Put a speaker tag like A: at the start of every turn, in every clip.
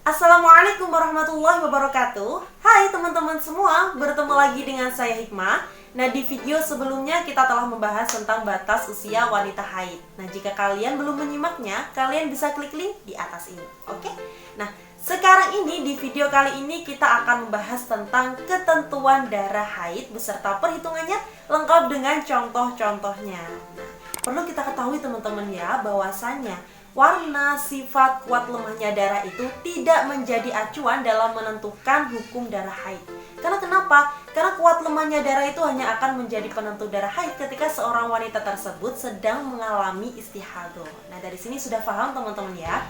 A: Assalamualaikum warahmatullahi wabarakatuh. Hai teman-teman semua, bertemu lagi dengan saya Hikmah. Nah, di video sebelumnya kita telah membahas tentang batas usia wanita haid. Nah, jika kalian belum menyimaknya, kalian bisa klik link di atas ini. Oke? Nah, sekarang ini di video kali ini kita akan membahas tentang ketentuan darah haid beserta perhitungannya lengkap dengan contoh-contohnya. Nah, perlu kita ketahui teman-teman ya, bahwasannya warna, sifat, kuat lemahnya darah itu tidak menjadi acuan dalam menentukan hukum darah haid. Karena kenapa? Karena kuat lemahnya darah itu hanya akan menjadi penentu darah haid ketika seorang wanita tersebut sedang mengalami istihadah. Nah, dari sini sudah paham teman-teman ya?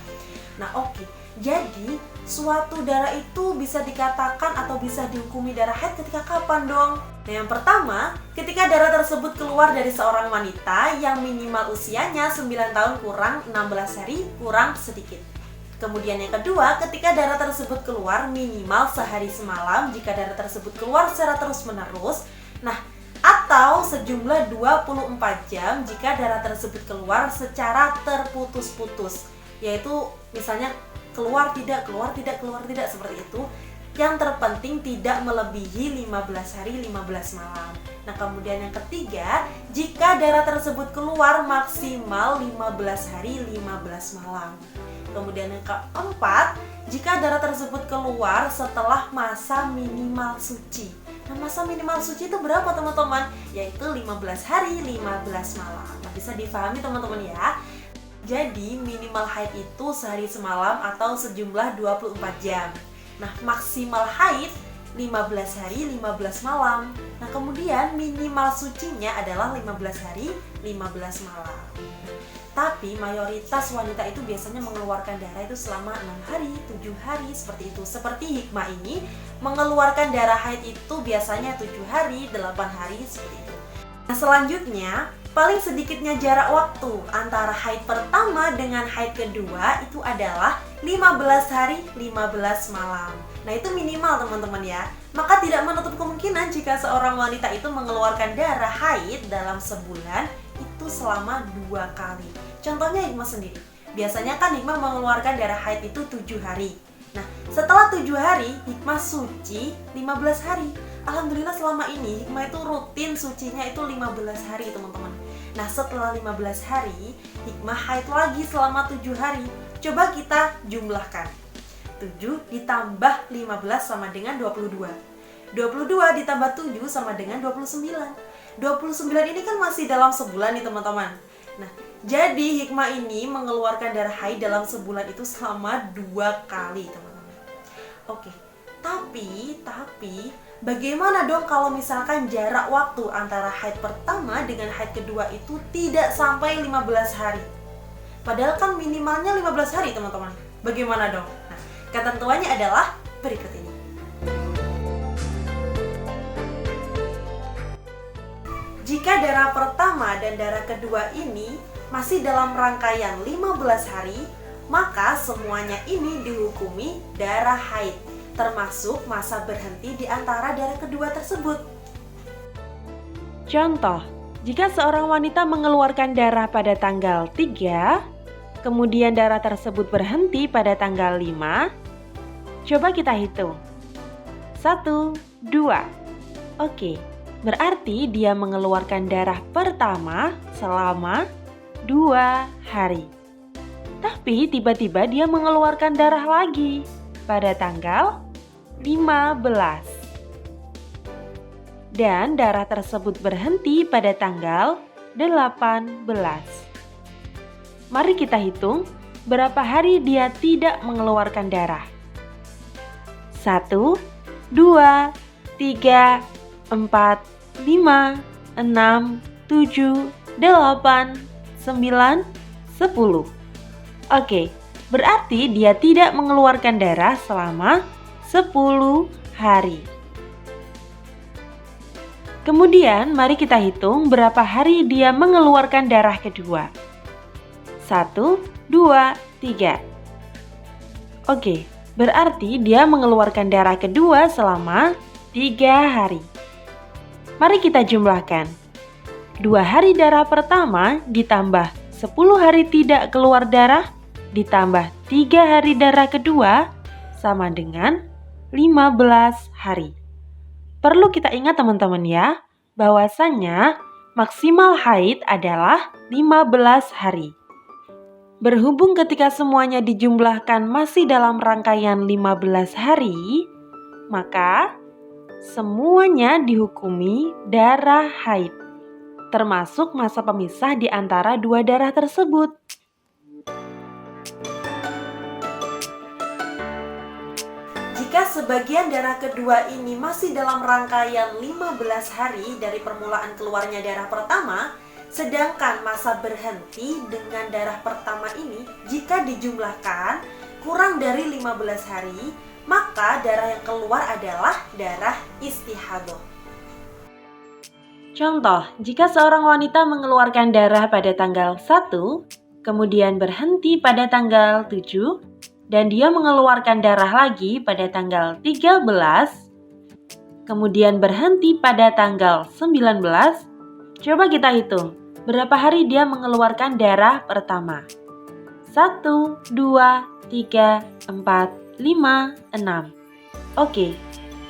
A: Nah, oke. Jadi, suatu darah itu bisa dikatakan atau bisa dihukumi darah haid ketika kapan dong? Nah, yang pertama, ketika darah tersebut keluar dari seorang wanita yang minimal usianya 9 tahun kurang 16 hari kurang sedikit. Kemudian yang kedua, ketika darah tersebut keluar minimal sehari semalam jika darah tersebut keluar secara terus-menerus. Nah, atau sejumlah 24 jam jika darah tersebut keluar secara terputus-putus. Yaitu misalnya keluar tidak seperti itu. Yang terpenting tidak melebihi 15 hari 15 malam. Nah, kemudian yang ketiga, jika darah tersebut keluar maksimal 15 hari 15 malam. Kemudian yang keempat, jika darah tersebut keluar setelah masa minimal suci. Nah, masa minimal suci itu berapa teman-teman? Yaitu 15 hari 15 malam. Nah, bisa difahami teman-teman ya. Jadi minimal haid itu sehari semalam atau sejumlah 24 jam. Nah, maksimal haid 15 hari 15 malam. Nah, kemudian minimal sucinya adalah 15 hari 15 malam. Tapi mayoritas wanita itu biasanya mengeluarkan darah itu selama 6 hari, 7 hari seperti itu. Seperti Hikmah ini mengeluarkan darah haid itu biasanya 7 hari, 8 hari seperti itu. Nah, selanjutnya paling sedikitnya jarak waktu antara haid pertama dengan haid kedua itu adalah 15 hari 15 malam. Nah, itu minimal teman-teman ya. Maka tidak menutup kemungkinan jika seorang wanita itu mengeluarkan darah haid dalam sebulan itu selama 2 kali. Contohnya Hikmah sendiri. Biasanya kan Hikmah mengeluarkan darah haid itu 7 hari. Nah, setelah 7 hari Hikmah suci 15 hari. Alhamdulillah selama ini Hikmah itu rutin sucinya itu 15 hari teman-teman. Nah, setelah 15 hari Hikmah haid lagi selama 7 hari. Coba kita jumlahkan. 7 ditambah 15 sama dengan 22. 22 ditambah 7 sama dengan 29. 29 ini kan masih dalam sebulan nih teman-teman. Nah, jadi Hikmah ini mengeluarkan darah haid dalam sebulan itu selama 2 kali teman-teman. Oke, tapi bagaimana dong kalau misalkan jarak waktu antara haid pertama dengan haid kedua itu tidak sampai 15 hari? Padahal kan minimalnya 15 hari teman-teman. Bagaimana dong? Nah, ketentuannya adalah berikut ini. Jika darah pertama dan darah kedua ini masih dalam rangkaian 15 hari, maka semuanya ini dihukumi darah haid, termasuk masa berhenti di antara darah kedua tersebut. Contoh, jika seorang wanita mengeluarkan darah pada tanggal 3, kemudian darah tersebut berhenti pada tanggal 5, coba kita hitung. 1, 2. Oke, berarti dia mengeluarkan darah pertama selama 2 hari. Tapi tiba-tiba dia mengeluarkan darah lagi pada tanggal 15. Dan darah tersebut berhenti pada tanggal 18. Mari kita hitung berapa hari dia tidak mengeluarkan darah. 1, 2, 3, 4, 5, 6, 7, 8, 9, 10. Oke, berarti dia tidak mengeluarkan darah selama 10 hari. Kemudian mari kita hitung berapa hari dia mengeluarkan darah kedua. 1, 2, 3. Oke, berarti dia mengeluarkan darah kedua selama 3 hari. Mari kita jumlahkan. 2 hari darah pertama ditambah 10 hari tidak keluar darah ditambah 3 hari darah kedua sama dengan 15 hari. Perlu kita ingat teman-teman ya, bahwasannya maksimal haid adalah 15 hari. Berhubung ketika semuanya dijumlahkan masih dalam rangkaian 15 hari, maka semuanya dihukumi darah haid, termasuk masa pemisah di antara dua darah tersebut. Jika sebagian darah kedua ini masih dalam rangkaian 15 hari dari permulaan keluarnya darah pertama, sedangkan masa berhenti dengan darah pertama ini jika dijumlahkan kurang dari 15 hari, maka darah yang keluar adalah darah istihadah. Contoh, jika seorang wanita mengeluarkan darah pada tanggal 1, kemudian berhenti pada tanggal 7, dan dia mengeluarkan darah lagi pada tanggal 13, kemudian berhenti pada tanggal 19, coba kita hitung, berapa hari dia mengeluarkan darah pertama? 1, 2, 3, 4, 5, 6. Oke,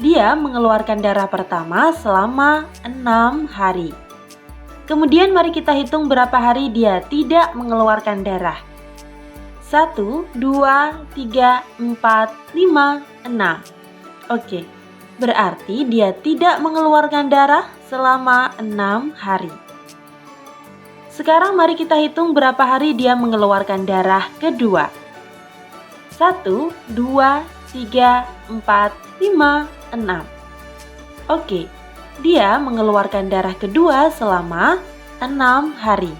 A: dia mengeluarkan darah pertama selama 6 hari. Kemudian mari kita hitung berapa hari dia tidak mengeluarkan darah. 1, 2, 3, 4, 5, 6. Oke, berarti dia tidak mengeluarkan darah selama 6 hari. Sekarang mari kita hitung berapa hari dia mengeluarkan darah kedua. 1, 2, 3, 4, 5, 6. Oke, dia mengeluarkan darah kedua selama 6 hari.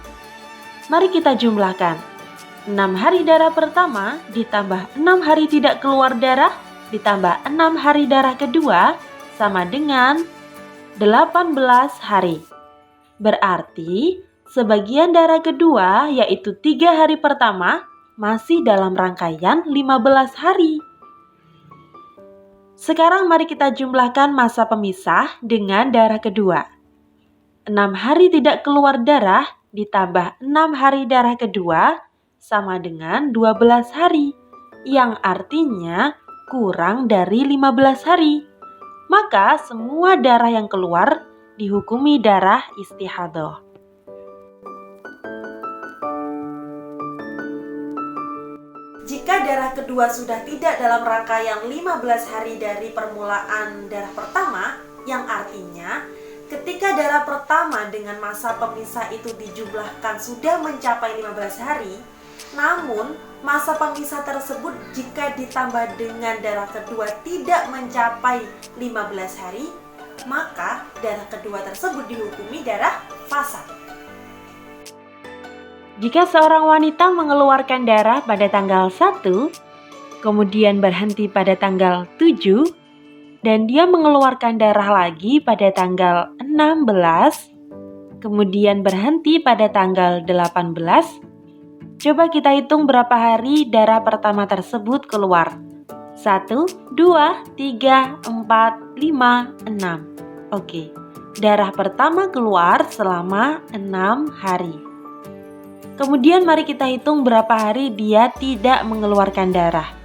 A: Mari kita jumlahkan. 6 hari darah pertama ditambah 6 hari tidak keluar darah ditambah 6 hari darah kedua sama dengan 18 hari. Berarti sebagian darah kedua yaitu 3 hari pertama masih dalam rangkaian 15 hari. Sekarang mari kita jumlahkan masa pemisah dengan darah kedua. 6 hari tidak keluar darah ditambah 6 hari darah kedua sama dengan 12 hari, yang artinya kurang dari 15 hari. Maka semua darah yang keluar dihukumi darah istihadah. Jika darah kedua sudah tidak dalam rangkaian 15 hari dari permulaan darah pertama, yang artinya ketika darah pertama dengan masa pemisah itu dijumlahkan sudah mencapai 15 hari, namun masa pemisah tersebut jika ditambah dengan darah kedua tidak mencapai 15 hari, maka darah kedua tersebut dihukumi darah fasad. Jika seorang wanita mengeluarkan darah pada tanggal 1, kemudian berhenti pada tanggal 7, dan dia mengeluarkan darah lagi pada tanggal 16, kemudian berhenti pada tanggal 18, coba kita hitung berapa hari darah pertama tersebut keluar. 1, 2, 3, 4, 5, 6. Oke, darah pertama keluar selama 6 hari. Kemudian mari kita hitung berapa hari dia tidak mengeluarkan darah.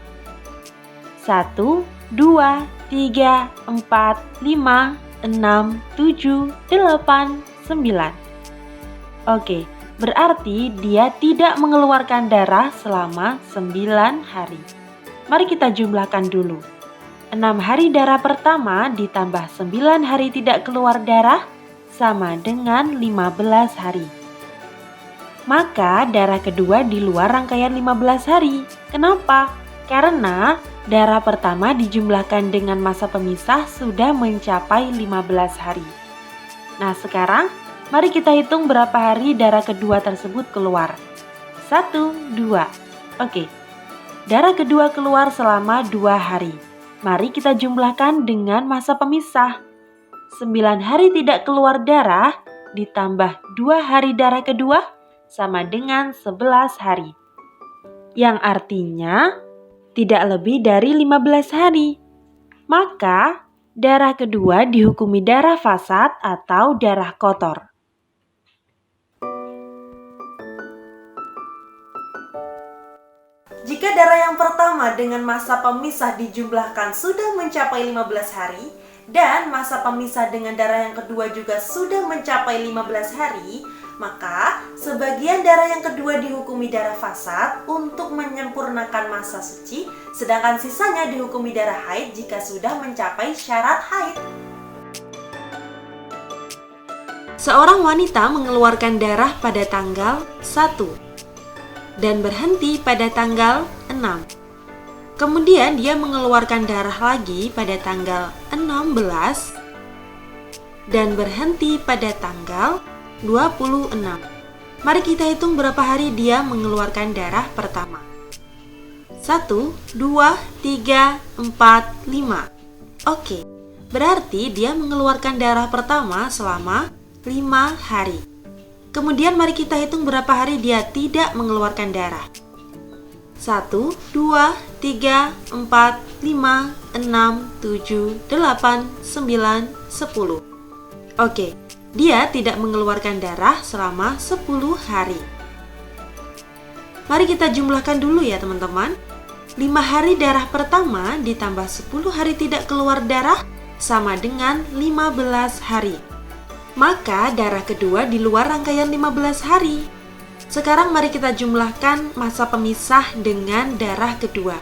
A: 1, 2, 3, 4, 5, 6, 7, 8, 9. Oke, berarti dia tidak mengeluarkan darah selama 9 hari. Mari kita jumlahkan dulu. 6 hari darah pertama ditambah 9 hari tidak keluar darah sama dengan 15 hari. Maka darah kedua di luar rangkaian 15 hari. Kenapa? Karena darah pertama dijumlahkan dengan masa pemisah sudah mencapai 15 hari. Nah sekarang mari kita hitung berapa hari darah kedua tersebut keluar. 1, 2. Oke, darah kedua keluar selama 2 hari. Mari kita jumlahkan dengan masa pemisah. 9 hari tidak keluar darah ditambah 2 hari darah kedua sama dengan 11 hari. Yang artinya tidak lebih dari 15 hari. Maka darah kedua dihukumi darah fasad atau darah kotor. Jika darah yang pertama dengan masa pemisah dijumlahkan sudah mencapai 15 hari, dan masa pemisah dengan darah yang kedua juga sudah mencapai 15 hari, maka sebagian darah yang kedua dihukumi darah fasad untuk menyempurnakan masa suci, sedangkan sisanya dihukumi darah haid jika sudah mencapai syarat haid. Seorang wanita mengeluarkan darah pada tanggal 1 dan berhenti pada tanggal 6. Kemudian dia mengeluarkan darah lagi pada tanggal 16 dan berhenti pada tanggal 26. Mari kita hitung berapa hari dia mengeluarkan darah pertama. 1, 2, 3, 4, 5. Oke, berarti dia mengeluarkan darah pertama selama 5 hari. Kemudian mari kita hitung berapa hari dia tidak mengeluarkan darah. 1, 2, 3, 4, 5, 6, 7, 8, 9, 10. Oke, dia tidak mengeluarkan darah selama 10 hari. Mari kita jumlahkan dulu ya teman-teman. 5 hari darah pertama ditambah 10 hari tidak keluar darah sama dengan 15 hari. Maka darah kedua di luar rangkaian 15 hari. Sekarang mari kita jumlahkan masa pemisah dengan darah kedua.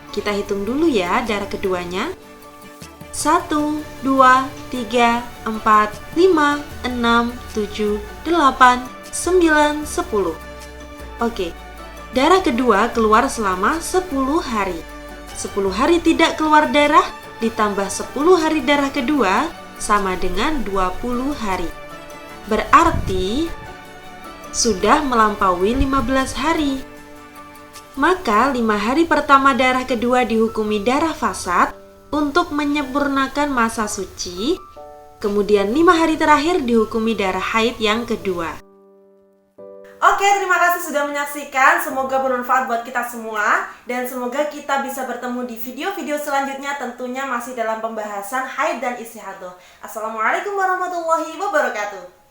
A: Kita hitung dulu ya darah keduanya. 1, 2, 3, 4, 5, 6, 7, 8, 9, 10. Oke, darah kedua keluar selama 10 hari. 10 hari tidak keluar darah ditambah 10 hari darah kedua sama dengan 20 hari. Berarti sudah melampaui 15 hari. Maka 5 hari pertama darah kedua dihukumi darah fasad untuk menyempurnakan masa suci. Kemudian 5 hari terakhir dihukumi darah haid yang kedua. Oke, terima kasih sudah menyaksikan. Semoga bermanfaat buat kita semua. Dan semoga kita bisa bertemu di video-video selanjutnya, tentunya masih dalam pembahasan haid dan istihadah. Assalamualaikum warahmatullahi wabarakatuh.